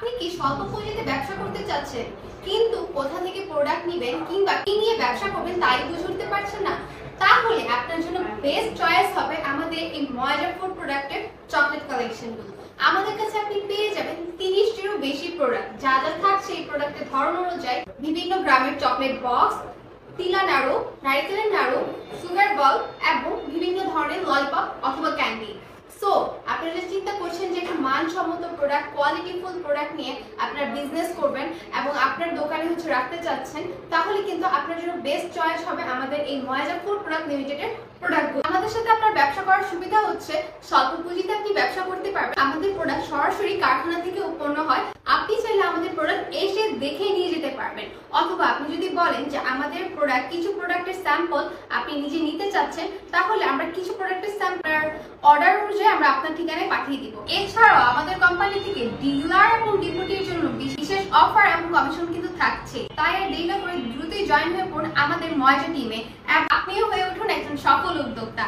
আপনি কি স্বল্প পুঁজিতে ব্যবসা করতে চাচ্ছেন কিন্তু কোথা থেকে প্রোডাক্ট নেবেন কিংবা কি নিয়ে ব্যবসা করবেন তাই বুঝে উঠতে পারছেন না? তাহলে আপনার জন্য বেস্ট চয়েস হবে আমাদের এই ময়জা ফুড প্রোডাক্টের চকলেট কালেকশনগুলো। আমাদের কাছে আপনি পেয়ে যাবেন 30টিরও বেশি প্রোডাক্ট। যা যা থাকছে এই প্রোডাক্টের ধরন অনুযায়ী বিভিন্ন গ্রামের চকলেট বক্স, তিলা নাড়ু, নারিকেলের নাড়ু, সুগার বল এবং বিভিন্ন ধরনের ললিপপ অথবা ক্যান্ডি। সো আপনারা যে চিন্তা করছেন যে একটা মানসম্মত প্রোডাক্ট, কোয়ালিটিফুল প্রোডাক্ট নিয়ে আপনার বিজনেস করবেন এবং আপনার দোকানে রাখতে চাচ্ছেন, তাহলে কিন্তু আপনার জন্য বেস্ট চয়েস হবে আমাদের এই ময়জা ফুড প্রোডাক্ট লিমিটেডের প্রোডাক্টগুলো। আমাদের সাথে আপনার ব্যবসা করার সুবিধা হচ্ছে স্বল্প পুঁজিতে আপনি ব্যবসা করতে পারবেন। আমাদের প্রোডাক্ট সরাসরি কারখানা থেকে উৎপন্ন হয়। আপনি চাইলে আমাদের প্রোডাক্ট এসে দেখে নিয়ে যেতে পারবেন, অথবা আপনি যদি বলেন যে আমাদের প্রোডাক্ট কিছু প্রোডাক্টের স্যাম্পল আপনি নিজে নিতে চাচ্ছেন, তাহলে আমরা কিছু প্রোডাক্টের স্যাম্পল অর্ডার অনুযায়ী আমরা আপনার ঠিকানায় পাঠিয়ে দিব। এছাড়াও আমাদের কোম্পানি থেকে ডিলার এবং ডিপুটির জন্য বিশেষ অফার এবং কমিশন কিন্তু থাকছে। তাই আর দেরি না করে দ্রুতই জয়েন হয়ে পড়ুন আমাদের ময়জা টিমে। আপনিও হয়ে উঠুন একজন সফল উদ্যোক্তা।